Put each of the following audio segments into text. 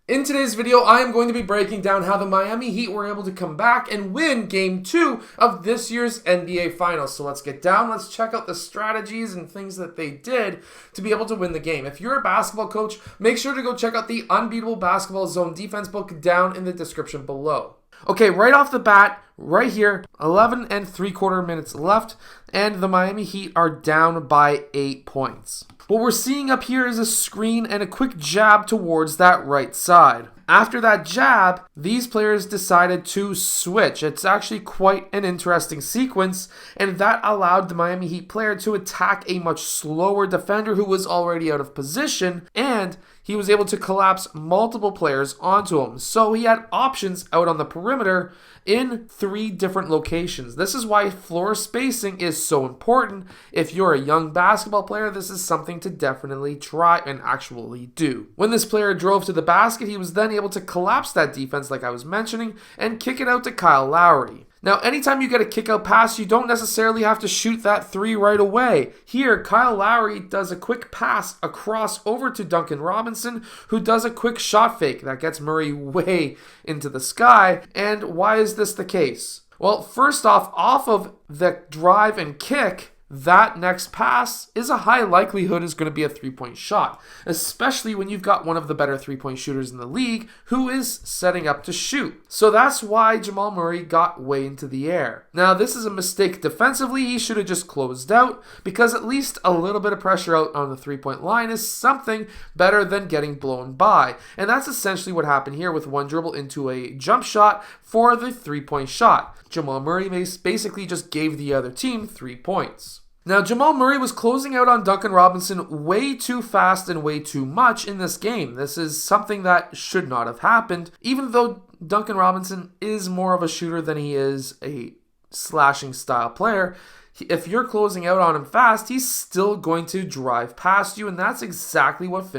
In today's video, I am going to be breaking down how the Miami Heat were able to come back and win Game 2 of this year's NBA Finals. So let's get down, let's check out the strategies and things that they did to be able to win the game. If you're a basketball coach, make sure to go check out the Unbeatable Basketball Zone Defense book down in the description below. Okay, right off the bat, right here, 11 3/4 minutes left, and the Miami Heat are down by 8 points. What we're seeing up here is a screen and a quick jab towards that right side. After that jab, these players decided to switch. It's actually quite an interesting sequence, and that allowed the Miami Heat player to attack a much slower defender who was already out of position, and he was able to collapse multiple players onto him. So he had options out on the perimeter in 3 different locations. This is why floor spacing is so important. If you're a young basketball player, this is something to definitely try and actually do. When this player drove to the basket, he was then able to collapse that defense like I was mentioning and kick it out to Kyle Lowry. Now, anytime you get a kick-out pass, you don't necessarily have to shoot that 3 right away. Here, Kyle Lowry does a quick pass across over to Duncan Robinson, who does a quick shot fake that gets Murray way into the sky. And why is this the case? Well, first off of the drive and kick, that next pass is a high likelihood is going to be a 3-point shot, especially when you've got one of the better 3-point shooters in the league who is setting up to shoot. So that's why Jamal Murray got way into the air. Now, this is a mistake defensively. He should have just closed out, because at least a little bit of pressure out on the 3-point line is something better than getting blown by. And that's essentially what happened here with one dribble into a jump shot for the 3-point shot. Jamal Murray basically just gave the other team 3 points. Now, Jamal Murray was closing out on Duncan Robinson way too fast and way too much in this game. This is something that should not have happened, even though Duncan Robinson is more of a shooter than he is a slashing style player. If you're closing out on him fast, he's still going to drive past you, and that's exactly what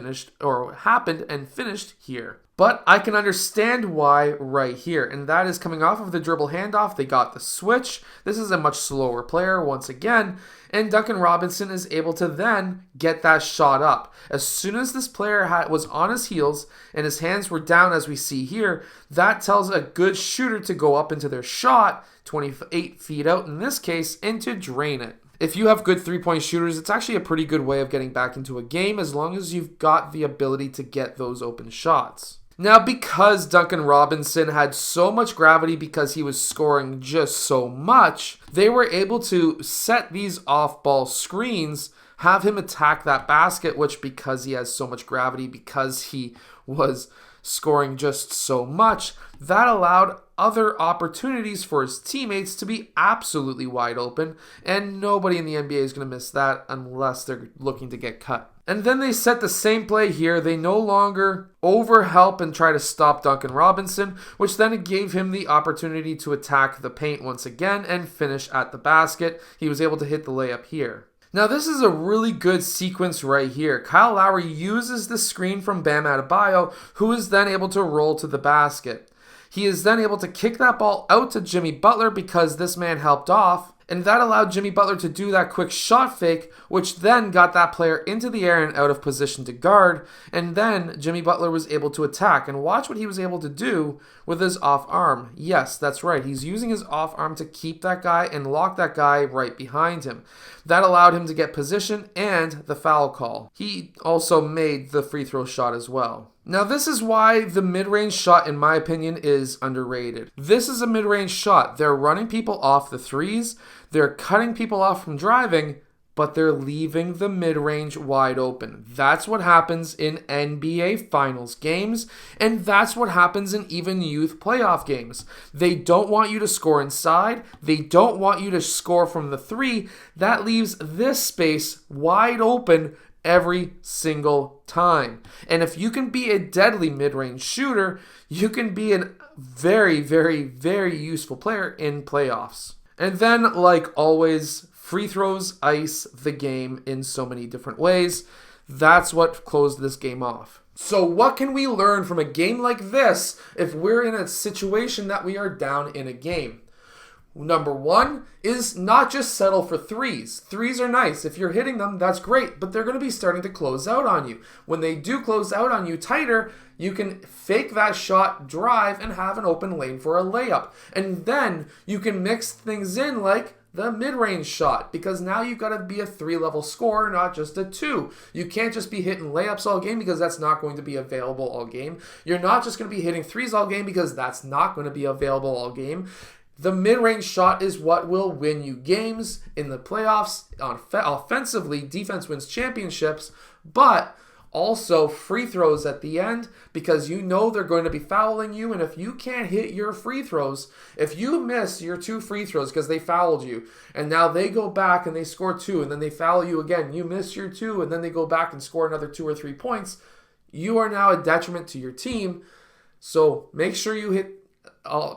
happened and finished here. But I can understand why right here, and that is coming off of the dribble handoff. They got the switch. This is a much slower player once again, and Duncan Robinson is able to then get that shot up. As soon as this player was on his heels and his hands were down, as we see here, that tells a good shooter to go up into their shot, 28 feet out in this case, and to drain it. If you have good 3-point shooters, it's actually a pretty good way of getting back into a game as long as you've got the ability to get those open shots. Now, because Duncan Robinson had so much gravity because he was scoring just so much, they were able to set these off-ball screens, have him attack that basket, which because he has so much gravity, because he was scoring just so much, that allowed other opportunities for his teammates to be absolutely wide open, and nobody in the NBA is going to miss that unless they're looking to get cut. And then they set the same play here. They no longer overhelp and try to stop Duncan Robinson, which then gave him the opportunity to attack the paint once again and finish at the basket. He was able to hit the layup here. Now, this is a really good sequence right here. Kyle Lowry uses the screen from Bam Adebayo, who is then able to roll to the basket. He is then able to kick that ball out to Jimmy Butler because this man helped off, and that allowed Jimmy Butler to do that quick shot fake, which then got that player into the air and out of position to guard, and then Jimmy Butler was able to attack. And watch what he was able to do with his off arm. Yes, that's right. He's using his off arm to keep that guy and lock that guy right behind him. That allowed him to get position and the foul call. He also made the free throw shot as well. Now, this is why the mid-range shot, in my opinion, is underrated. This is a mid-range shot. They're running people off the threes, they're cutting people off from driving, but they're leaving the mid-range wide open. That's what happens in NBA Finals games, and that's what happens in even youth playoff games. They don't want you to score inside. They don't want you to score from the 3. That leaves this space wide open every single time. And if you can be a deadly mid-range shooter, you can be a very, very, very useful player in playoffs. And then, like always, free throws ice the game in so many different ways. That's what closed this game off. So what can we learn from a game like this if we're in a situation that we are down in a game? Number one is not just settle for threes. Threes are nice. If you're hitting them, that's great, but they're going to be starting to close out on you. When they do close out on you tighter, you can fake that shot, drive, and have an open lane for a layup. And then you can mix things in like the mid-range shot, because now you've got to be a 3-level scorer, not just a 2. You can't just be hitting layups all game because that's not going to be available all game. You're not just going to be hitting threes all game because that's not going to be available all game. The mid-range shot is what will win you games in the playoffs. Offensively, defense wins championships, but also free throws at the end, because you know they're going to be fouling you, and if you can't hit your free throws, if you miss your 2 free throws because they fouled you, and now they go back and they score 2, and then they foul you again, you miss your 2, and then they go back and score another 2 or 3 points, you are now a detriment to your team. So make sure you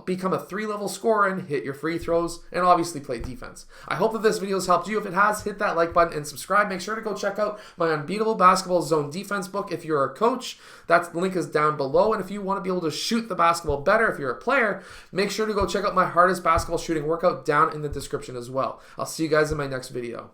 become a 3-level scorer and hit your free throws, and obviously play defense. I hope that this video has helped you. If it has, hit that like button and subscribe. Make sure to go check out my Unbeatable Basketball Zone Defense book if you're a coach. That link is down below, and if you want to be able to shoot the basketball better if you're a player, make sure to go check out my hardest basketball shooting workout down in the description as well. I'll see you guys in my next video.